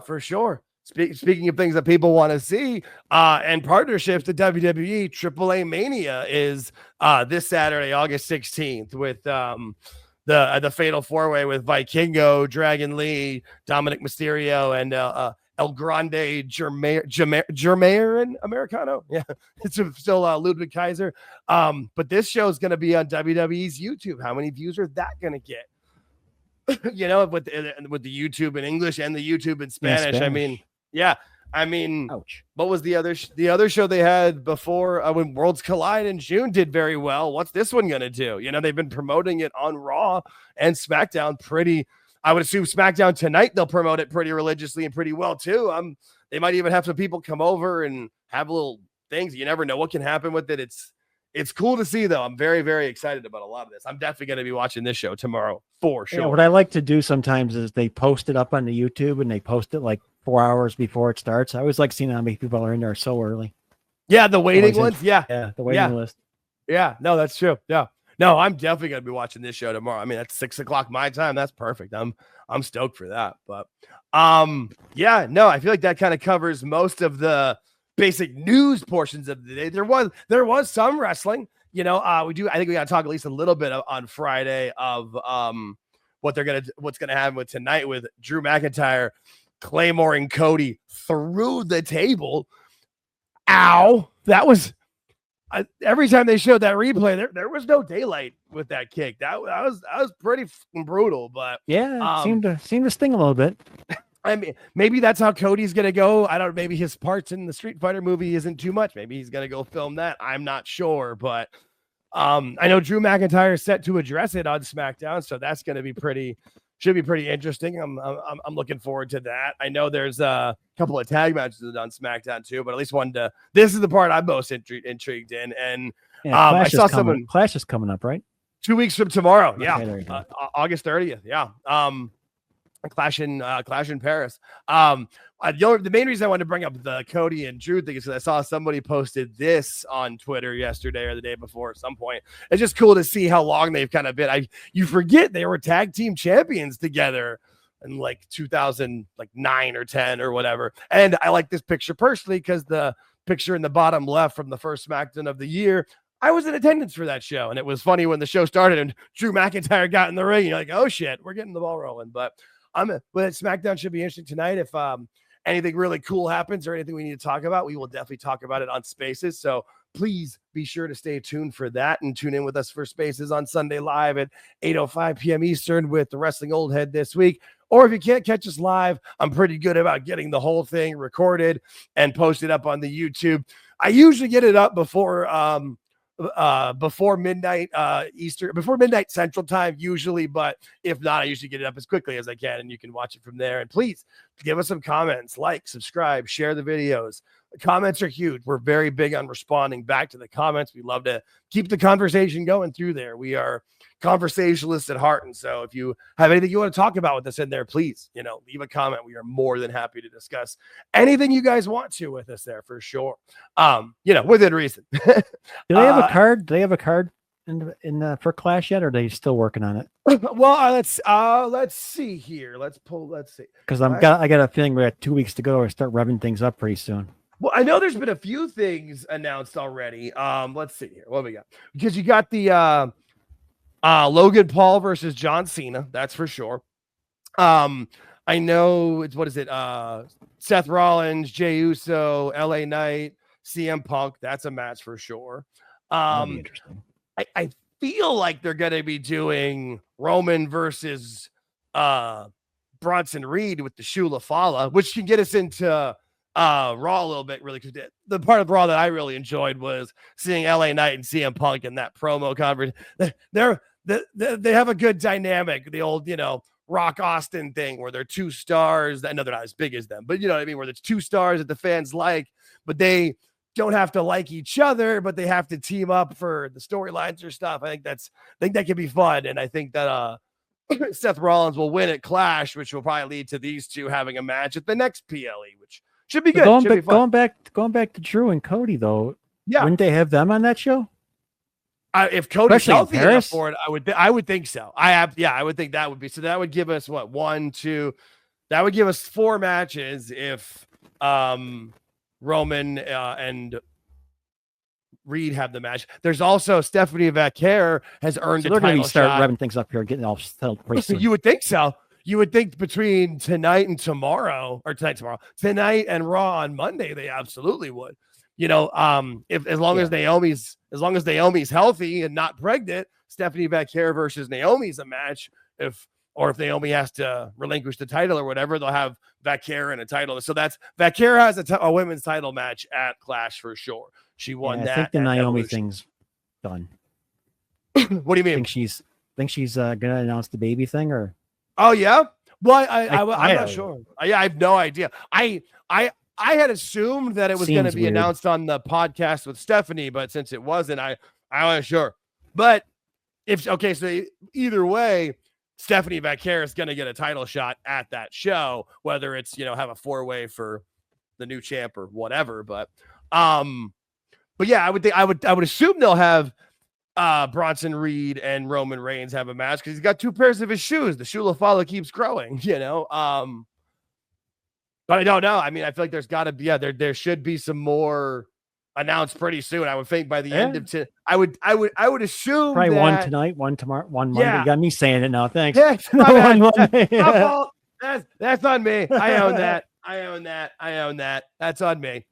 for sure. Speaking of things that people want to see, and partnerships, the WWE AAA Mania is this Saturday, August 16th, with the Fatal 4-Way with Vikingo, Dragon Lee, Dominic Mysterio, and El Grande Germain Americano. Yeah, it's still Ludwig Kaiser. But this show is going to be on WWE's YouTube. How many views are that going to get? You know, with the YouTube in English and the YouTube in Spanish. I mean, ouch. What was the other show they had before when Worlds Collide in June did very well? What's this one gonna do? You know, they've been promoting it on Raw and SmackDown pretty. I would assume SmackDown tonight they'll promote it pretty religiously and pretty well too. They might even have some people come over and have little things. You never know what can happen with it. It's cool to see, though. I'm very, very excited about a lot of this. I'm definitely going to be watching this show tomorrow for sure. Yeah, what I like to do sometimes is they post it up on the YouTube and they post it like 4 hours before it starts. I always like seeing how many people are in there so early. Yeah, the waiting ones. Yeah, the waiting list. Yeah, no, that's true. Yeah, no, I'm definitely going to be watching this show tomorrow. I mean, that's 6 o'clock my time. That's perfect. I'm stoked for that. But yeah, no, I feel like that kind of covers most of the basic news portions of the day. There was some wrestling, you know. I think we got to talk at least a little bit on Friday of what's gonna happen with tonight with Drew McIntyre Claymoring Cody through the table. Ow, that was every time they showed that replay, there was no daylight with that kick. That was pretty brutal, but yeah, seemed to sting a little bit. I mean, maybe that's how Cody's going to go. I don't know. Maybe his parts in the Street Fighter movie isn't too much. Maybe he's going to go film that. I'm not sure, but I know Drew McIntyre is set to address it on SmackDown. So that's going to be should be pretty interesting. I'm looking forward to that. I know there's a couple of tag matches on SmackDown too, but at least this is the part I'm most intrigued in. And I saw Clash is coming up, right? 2 weeks from tomorrow. Yeah. Okay, August 30th. Yeah. Clash in Paris. The main reason I wanted to bring up the Cody and Drew thing is because I saw somebody posted this on Twitter yesterday or the day before at some point. It's just cool to see how long they've kind of been. You forget they were tag team champions together in like 2009 or 10 or whatever. And I like this picture personally because the picture in the bottom left from the first SmackDown of the year, I was in attendance for that show. And it was funny when the show started and Drew McIntyre got in the ring. You're like, oh shit, we're getting the ball rolling. But SmackDown should be interesting tonight. If anything really cool happens or anything we need to talk about, we will definitely talk about it on Spaces. So please be sure to stay tuned for that and tune in with us for Spaces on Sunday live at 8:05 p.m. Eastern with the Wrestling Old Head this week. Or if you can't catch us live, I'm pretty good about getting the whole thing recorded and posted up on the YouTube. I usually get it up before midnight before midnight Central Time usually, but if not, I usually get it up as quickly as I can and you can watch it from there. And please give us some comments, like, subscribe, share the videos. The comments are huge. We're very big on responding back to the comments. We love to keep the conversation going through there. We are conversationalists at heart, and so if you have anything you want to talk about with us in there, please, leave a comment. We are more than happy to discuss anything you guys want to with us there for sure. Within reason. Do they have a card? Do they have a card in for Clash yet, or are they still working on it? Well, let's see here. Let's see. Because I got a feeling we got 2 weeks to go or start revving things up pretty soon. Well, I know there's been a few things announced already. Let's see here. What do we got? Because you got the Logan Paul versus John Cena. That's for sure. I know it's, what is it? Seth Rollins, Jey Uso, LA Knight, CM Punk. That's a match for sure. Interesting. I feel like they're going to be doing Roman versus Bronson Reed with the Shula Fala, which can get us into Raw a little bit, really, because the part of Raw that I really enjoyed was seeing LA Knight and CM Punk in that promo conference. They have a good dynamic. The old, Rock Austin thing where they're two stars. I know they're not as big as them, but you know what I mean? Where there's two stars that the fans like, but they don't have to like each other, but they have to team up for the storylines or stuff. I think that could be fun. And I think that Seth Rollins will win at Clash, which will probably lead to these two having a match at the next PLE, which should be good. Going back to Drew and Cody though. Yeah. Wouldn't they have them on that show? If Cody's healthy enough for it, I would think so. I would think that would be, so that would give us what, 1, 2, That would give us 4 matches if Roman and Reed have the match. There's also Stephanie Vaquer has earned So a they're going title to start shot. revving things up here, getting all settled pretty soon. You would think so. You would think between tonight and tomorrow, or tonight and Raw on Monday, they absolutely would. You know, if as long as Naomi's healthy and not pregnant, Stephanie Vaquer versus Naomi's a match. If Naomi has to relinquish the title or whatever, they'll have Vaquer in a title. So that's Vaquer has a women's title match at Clash for sure. She won that. I think the Naomi thing's done. What do you mean? Think she's gonna announce the baby thing, or? Oh yeah. Well, I'm not sure. I have no idea. I had assumed that it was going to be announced on the podcast with Stephanie, but since it wasn't, I wasn't sure. But so either way, Stephanie Vaquer is going to get a title shot at that show, whether it's have a 4-way for the new champ or whatever. But yeah, I would assume they'll have Bronson Reed and Roman Reigns have a match because he's got 2 pairs of his shoes. The shoe LaFala keeps growing, but I don't know. I mean, I feel like there's got to be there should be some more announced pretty soon. I would think by the end of I would assume probably that, one tonight, one tomorrow, one Monday. You got me saying it now. Thanks. Yeah, my fault. That's on me. I own that. That's on me.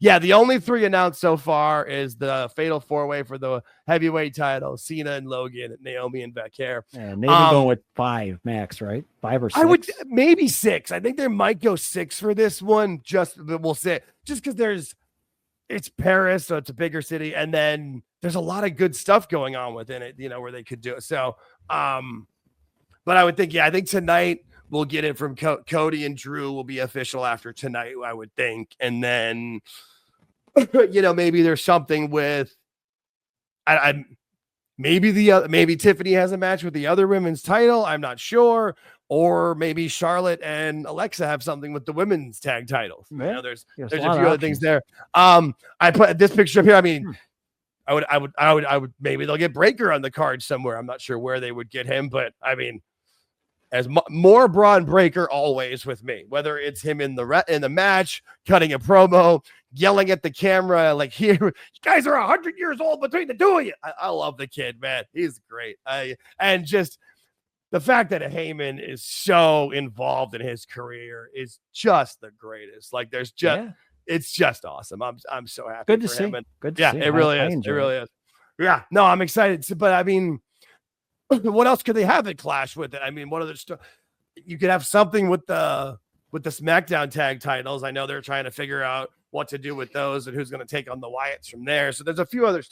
Yeah, the only 3 announced so far is the fatal 4-way for the heavyweight title: Cena and Logan, Naomi and Vaquer. Yeah, maybe going with 5 max, right? 5 or 6. I would maybe 6. I think they might go 6 for this one. We'll say just because it's Paris, so it's a bigger city, and then there's a lot of good stuff going on within it, where they could do it. So, but I would think, I think tonight we'll get it from Cody and Drew will be official after tonight, I would think. And then, maybe there's something with, maybe Tiffany has a match with the other women's title. I'm not sure. Or maybe Charlotte and Alexa have something with the women's tag titles. Yeah. There's a few other things there. I put this picture up here. I mean, I would maybe they'll get Breaker on the card somewhere. I'm not sure where they would get him, but I mean, as more Bronn Breaker always with me, whether it's him in the match, cutting a promo, yelling at the camera, like, here, you guys are 100 years old between the 2 of you. I love the kid, man. He's great. And just the fact that Heyman is so involved in his career is just the greatest. Like, there's just, it's just awesome. I'm so happy. Good to for see. him. And good to see. It really is. It really is. Yeah. No, I'm excited. But I mean, what else could they have at Clash with it? I mean, what other stuff? You could have something with the SmackDown tag titles. I know they're trying to figure out what to do with those and who's going to take on the Wyatts from there. So there's a few other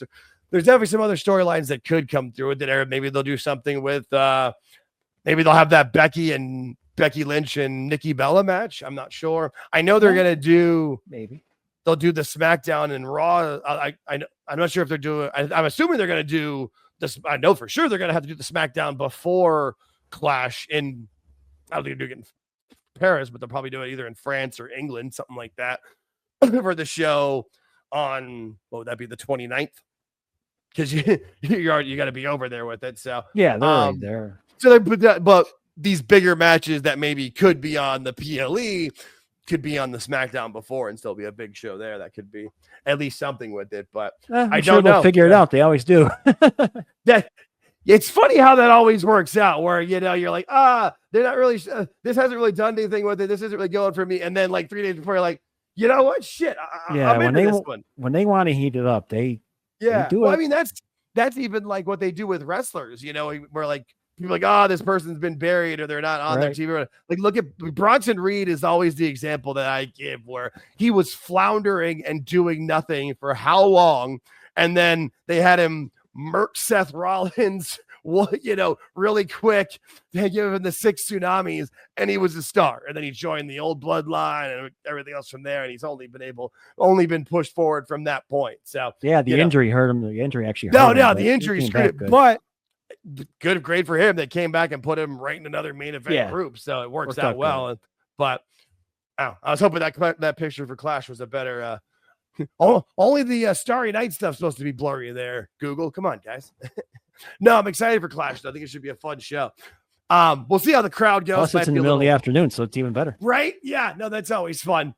there's definitely some other storylines that could come through with it. Maybe they'll do something with maybe they'll have that Becky Lynch and Nikki Bella match. I'm not sure. I know they're going to do they'll do the SmackDown and Raw. I'm not sure if they're doing. I'm assuming they're going to do this. I know for sure they're going to have to do the SmackDown before Clash in. I don't think they're doing it in Paris, but they'll probably do it either in France or England, something like that, for the show on. What would that be? The 29th? Because you got to be over there with it. So yeah, they're right there. So but these bigger matches that maybe could be on the PLE could be on the SmackDown before and still be a big show there. That could be at least something with it, but I don't know. Figure it out. They always do. It's funny how that always works out where, you're like, they're not really, this hasn't really done anything with it. This isn't really going for me. And then like 3 days before, you're like, you know what? Shit. I'm into this one. When they want to heat it up, they do well, it. I mean, that's even like what they do with wrestlers, where like, people are like, this person's been buried or they're not on their TV. Like, look at Bronson Reed is always the example that I give where he was floundering and doing nothing for how long. And then they had him murk Seth Rollins, really quick. They give him the 6 tsunamis and he was a star. And then he joined the old bloodline and everything else from there. And he's only been pushed forward from that point. So yeah, the injury hurt him. The injury actually hurt him. No, the injury screwed it. But great for him. They came back and put him right in another main event group, so it works out well. But I was hoping that picture for Clash was a better. Only the Starry Night stuff's supposed to be blurry there. Google, come on, guys. No, I'm excited for Clash. Though. I think it should be a fun show. We'll see how the crowd goes. Plus, it's in the middle of the afternoon, so it's even better. Right? Yeah. No, that's always fun.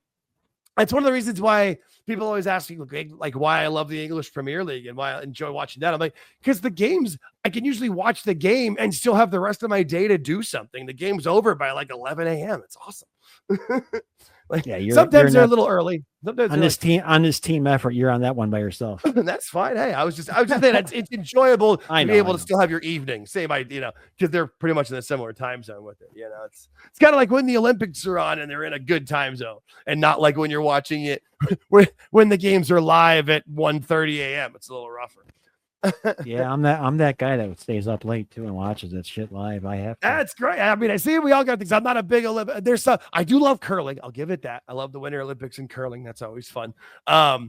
That's one of the reasons why people always ask me, like why I love the English Premier League and why I enjoy watching that. I'm like, because the games, I can usually watch the game and still have the rest of my day to do something. The game's over by like 11 a.m. It's awesome. Like, yeah, sometimes they're a little early. Sometimes on this team effort, you're on that one by yourself. That's fine. Hey, I was just saying it's enjoyable to be able to still have your evening. Same idea, because they're pretty much in a similar time zone with it. It's kind of like when the Olympics are on and they're in a good time zone, and not like when you're watching it when the games are live at 1:30 a.m. It's a little rougher. Yeah, I'm that guy that stays up late too and watches that shit live. I have to. That's great. I mean, I see we all got things. I'm not a big Olympic. There's some. I do love curling. I'll give it that. I love the Winter Olympics and curling. That's always fun. But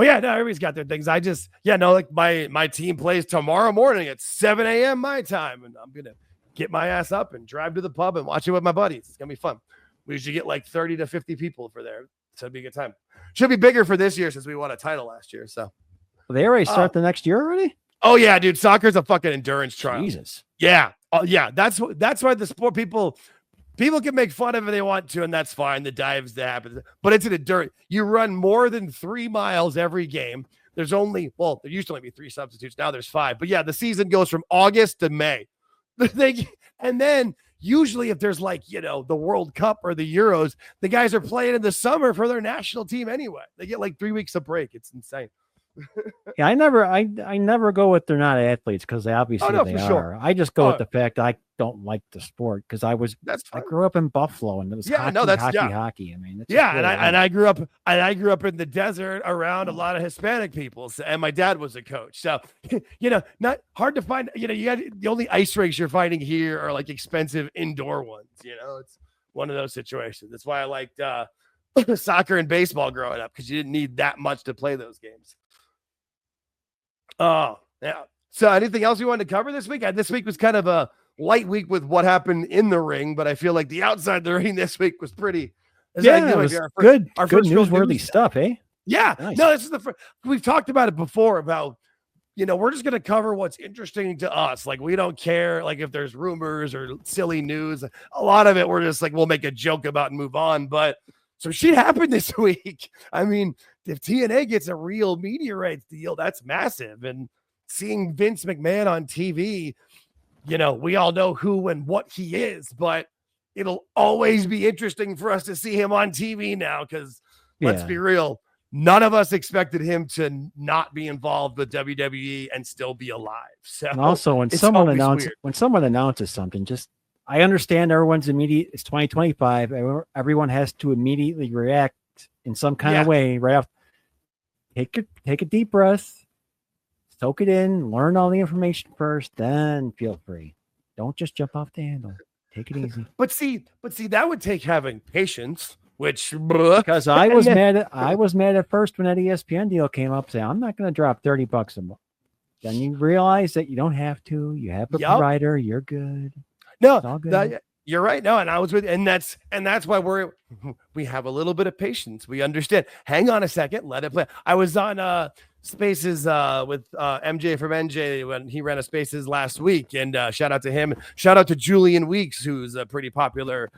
yeah, no, everybody's got their things. Like my team plays tomorrow morning at 7 a.m. my time, and I'm gonna get my ass up and drive to the pub and watch it with my buddies. It's gonna be fun. We usually get like 30 to 50 people for there, so it'll be a good time. Should be bigger for this year since we won a title last year. So. They already start the next year already? Oh yeah, dude. Soccer's a fucking endurance trial. Jesus. Yeah. Oh yeah. That's why the sport people can make fun of it if they want to, and that's fine. The dives that happen, but it's an endurance. You run more than 3 miles every game. There used to only be 3 substitutes. Now there's 5. But yeah, the season goes from August to May. And then usually if there's the World Cup or the Euros, the guys are playing in the summer for their national team anyway. They get like 3 weeks of break. It's insane. Yeah, I never go with they're not athletes because they obviously they are. Sure. I just go with the fact I don't like the sport because I grew up in Buffalo and it was hockey. I mean, and I grew up in the desert around a lot of Hispanic people, and my dad was a coach. So not hard to find. You got the only ice rinks you're finding here are like expensive indoor ones. It's one of those situations. That's why I liked soccer and baseball growing up because you didn't need that much to play those games. Oh, yeah. So anything else you wanted to cover this week? This week was kind of a light week with what happened in the ring, but I feel like the outside the ring this week was pretty. It was good newsworthy stuff, eh? Yeah. Nice. No, this is the first. We've talked about it before about, we're just going to cover what's interesting to us. Like, we don't care, like, if there's rumors or silly news. A lot of it, we're just like, we'll make a joke about and move on. But some shit happened this week. I mean, if TNA gets a real media rights deal, that's massive. And seeing Vince McMahon on TV, we all know who and what he is, but it'll always be interesting for us to see him on TV now because let's be real, none of us expected him to not be involved with WWE and still be alive. So and also when someone announces something, I understand everyone's immediate. It's 2025. Everyone has to immediately react in some kind of way right off. Take a deep breath, soak it in, learn all the information first, then feel free. Don't just jump off the handle. Take it easy. But see, that would take having patience, which because I was mad at first when that ESPN deal came up, saying I'm not going to drop $30 a month. Then you realize that you don't have to. You have a provider. You're good. No, you're right. No, and I was with you, and that's why we have a little bit of patience. We understand. Hang on a second, let it play. I was on Spaces with MJ from NJ when he ran a Spaces last week, and shout out to him. Shout out to Julian Weeks, who's a pretty popular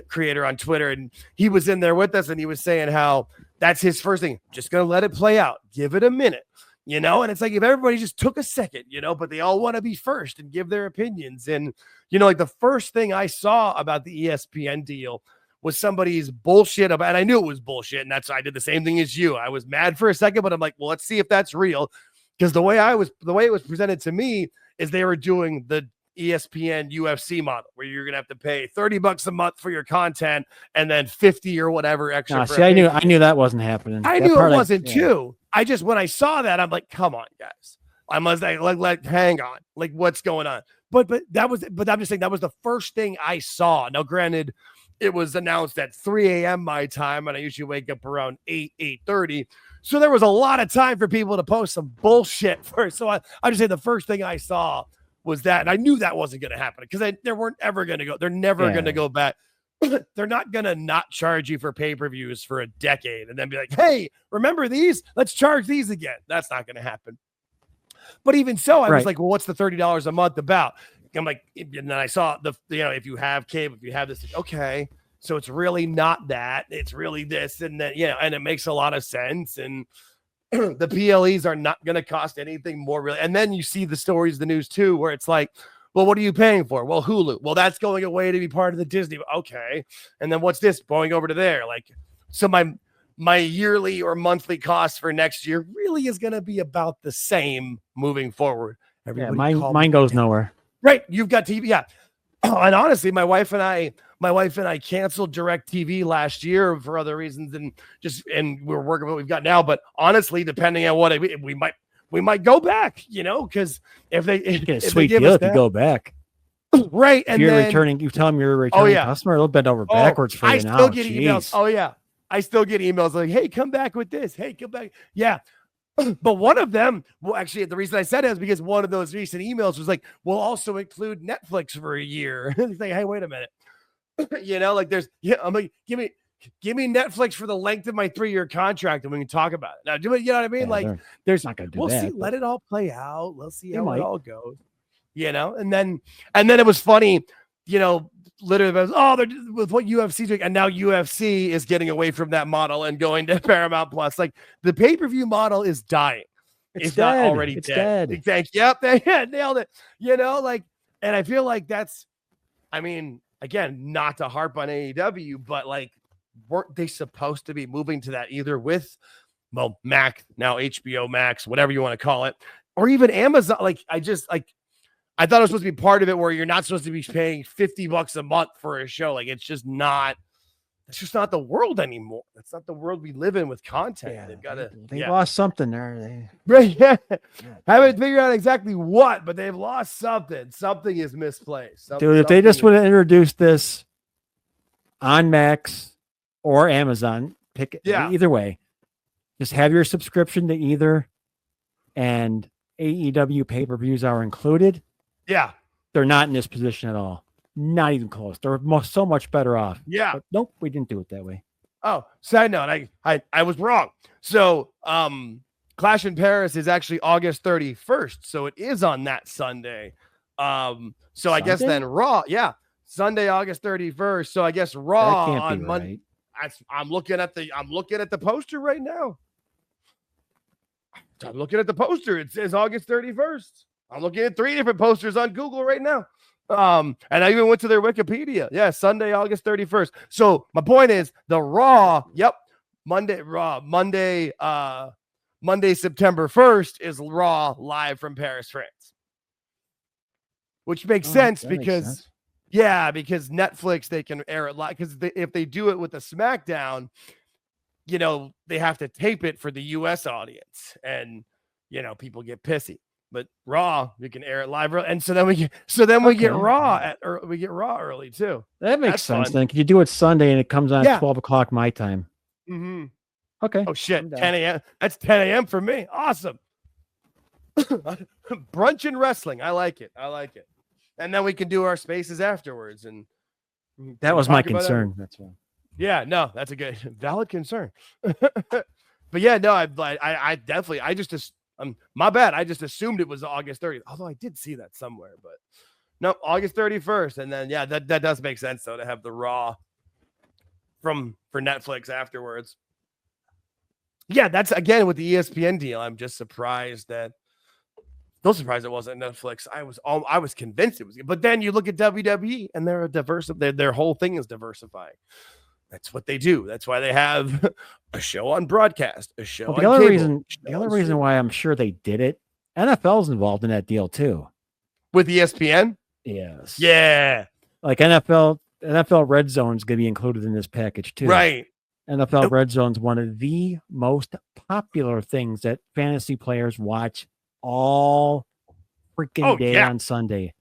creator on Twitter, and he was in there with us, and he was saying how that's his first thing. Just gonna let it play out. Give it a minute. And it's like if everybody just took a second, but they all want to be first and give their opinions. And, like the first thing I saw about the ESPN deal was somebody's bullshit about, and I knew it was bullshit. And I did the same thing as you. I was mad for a second, but I'm like, well, let's see if that's real. Because the way it was presented to me is they were doing the ESPN UFC model where you're going to have to pay $30 a month for your content and then 50 or whatever extra. I knew that wasn't happening. I knew it wasn't too. When I saw that, I'm like, come on, guys. I must hang on. Like, what's going on? But I'm just saying that was the first thing I saw. Now, granted, it was announced at 3 a.m. my time, and I usually wake up around 8:30. So there was a lot of time for people to post some bullshit first. So I just say the first thing I saw was that, and I knew that wasn't going to happen because they weren't ever going to go. They're never going to go back. They're not going to not charge you for pay-per-views for a decade and then be like, hey, remember these? Let's charge these again. That's not going to happen. But even so, I was like, well, what's the $30 a month about? and then I saw if you have cable, if you have this, okay, so it's really not that, it's really this and that, and it makes a lot of sense. And the PLEs are not going to cost anything more really. And then you see the stories, the news too, where it's like, well, what are you paying for? Well, Hulu. Well, that's going away to be part of the Disney. Okay. And then what's this going over to there? Like, so my yearly or monthly cost for next year really is going to be about the same moving forward. Mine goes nowhere. Right. You've got TV. Yeah. And honestly, my wife and I canceled DirecTV last year for other reasons and we're working with what we've got now. But honestly, depending on what we might go back, because if they get a sweet deal if you go back. Right. And you tell them you're a returning customer, it'll bend over backwards for you now. I still get emails. Oh yeah. I still get emails like, hey, come back with this. Hey, come back. Yeah. But one of them, well, actually, the reason I said it is because one of those recent emails was like, we'll also include Netflix for a year. It's like, hey, wait a minute. I'm like, give me Netflix for the length of my 3-year contract and we can talk about it. Now, you know what I mean? Yeah, there's not going to do that. See, let it all play out. Let's see how it all goes. And then it was funny, literally, they're with what UFC doing, and now UFC is getting away from that model and going to Paramount Plus. Like the pay-per-view model is dying. It's not already dead. Yep, they nailed it. And I feel like that's, again, not to harp on AEW, but like, weren't they supposed to be moving to that either with, Mac, now HBO Max, whatever you want to call it, or even Amazon? I thought it was supposed to be part of it where you're not supposed to be paying $50 a month for a show. Like, it's just not the world anymore. That's not the world we live in with content. Yeah, They've got to, they lost something there. Yeah. Haven't figured out exactly what, but they've lost something. Something is misplaced. Dude, if they just would have introduced this on Max or Amazon, pick it either way. Just have your subscription to either, and AEW pay-per-views are included. Yeah. They're not in this position at all. Not even close. They're so much better off. Yeah. But nope, we didn't do it that way. Oh, side note, I was wrong. So Clash in Paris is actually August 31st. So it is on that Sunday. So I guess then Raw, Sunday, August 31st. So I guess Raw on Monday. Right. I'm looking at the poster right now. I'm looking at the poster. It says August 31st. I'm looking at 3 different posters on Google right now. And I even went to their Wikipedia. Yeah, Sunday, August 31st. So my point is the Raw, Monday, September 1st is Raw live from Paris, France. Which makes sense because Netflix, they can air it live. Because if they do it with the Smackdown, they have to tape it for the US audience. And, people get pissy. But Raw, we can air it live, and so then we get Raw early too. That makes sense. Fun. Then can you do it Sunday and it comes on at 12 o'clock my time? Mm-hmm. Okay. Oh shit, 10 a.m. That's 10 a.m. for me. Awesome. Brunch and wrestling. I like it. And then we can do our spaces afterwards. And that was my concern. That's why. Yeah, no, that's a good valid concern. But yeah, no, I definitely my bad. I just assumed it was August 30th, although I did see that somewhere, but no, August 31st. And then, that does make sense though, to have the Raw for Netflix afterwards. Yeah. That's again with the ESPN deal. I'm just surprised it wasn't Netflix. I was convinced it was, but then you look at WWE and they're their whole thing is diversifying. That's what they do. That's why they have a show on broadcast, a show on cable. The other reason why I'm sure they did it, NFL's involved in that deal too. With ESPN? Yes. Yeah. Like NFL Red Zone's going to be included in this package too. Right. NFL Red Zone's one of the most popular things that fantasy players watch all freaking day on Sunday.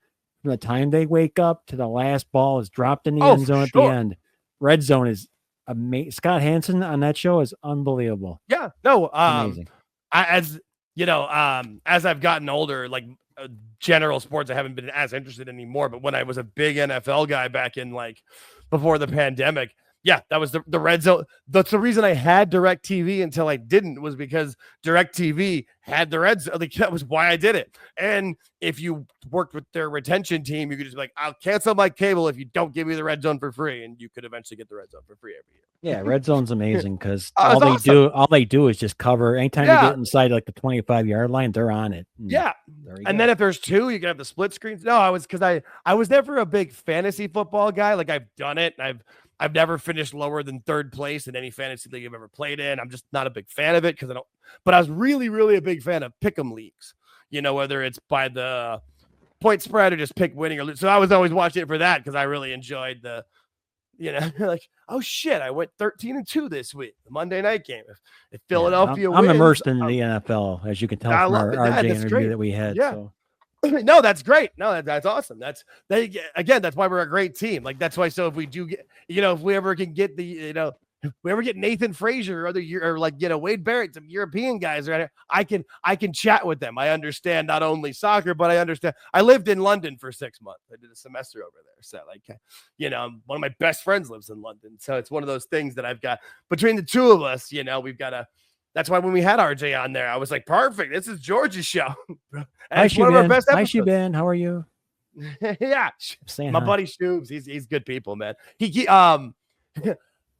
From the time they wake up to the last ball is dropped in the end zone at the end. Red Zone is amazing. Scott Hansen on that show is unbelievable. Yeah, no, amazing. As I've gotten older, like general sports, I haven't been as interested anymore. But when I was a big NFL guy back in before the pandemic, Yeah, that was the red zone. That's the reason I had DirecTV until I didn't, was because DirecTV had the red zone. Like, that was why I did it. And if you worked with their retention team, you could just be like, I'll cancel my cable if you don't give me the red zone for free. And you could eventually get the red zone for free every year. Yeah, red zone's amazing because all they do is just cover. Anytime you get inside like the 25-yard line, they're on it. And then if there's two, you can have the split screens. No, I was never a big fantasy football guy. Like, I've done it, and I've never finished lower than third place in any fantasy league I've ever played in. I'm just not a big fan of it because I don't. But I was really, really a big fan of pick'em leagues. You know, whether it's by the point spread or just pick winning or lose. So I was always watching it for that because I really enjoyed the. You know, like, oh shit, I went 13-2 this week, the Monday night game. If Philadelphia wins, I'm immersed in the NFL, as you can tell from our RJ interview that we had. Yeah. So. No, that's great. No, that's awesome. That's why we're a great team. Like, that's why. So if we do get, if we ever can get if we ever get Nathan Frazier or Wade Barrett, some European guys, right? I can chat with them. I understand not only soccer, but I understand. I lived in London for 6 months. I did a semester over there. So one of my best friends lives in London. So it's one of those things that I've got between the two of us, we've got to. That's why when we had RJ on there, I was like, perfect. This is George's show. Hi, Shubin. How are you? Yeah. My buddy Shoobs. He's good people, man.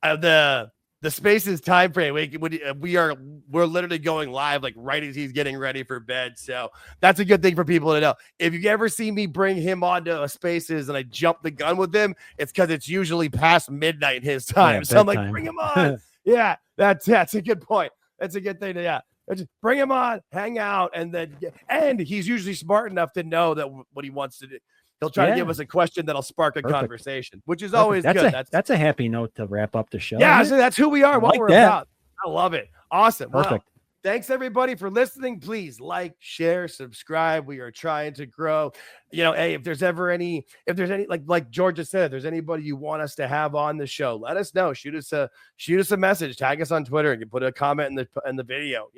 The Spaces time frame. We're literally going live like right as he's getting ready for bed. So that's a good thing for people to know. If you ever see me bring him onto a Spaces and I jump the gun with him, it's because it's usually past midnight his time. Yeah, so I'm like, bring him on. Yeah, that's a good point. That's a good thing to just bring him on, hang out, and he's usually smart enough to know that what he wants to do. He'll try to give us a question that'll spark a conversation, which is always good. That's a happy note to wrap up the show. Yeah, so that's who we are, what we're about. I love it. Awesome. Perfect. Well, thanks everybody for listening. Please like, share, subscribe. We are trying to grow. Hey, if there's any, like George just said, if there's anybody you want us to have on the show, let us know. Shoot us a message, tag us on Twitter, and you can put a comment in the video,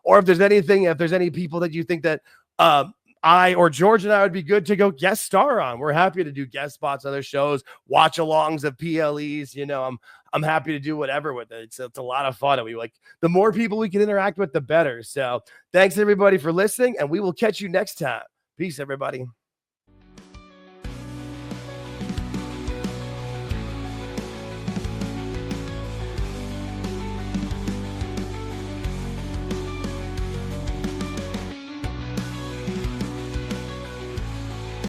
or if there's any people that you think that, I or George and I would be good to go guest star on. We're happy to do guest spots on other shows, watch alongs of PLEs. I'm happy to do whatever with it. It's a lot of fun. And the more people we can interact with, the better. So thanks everybody for listening, and we will catch you next time. Peace, everybody.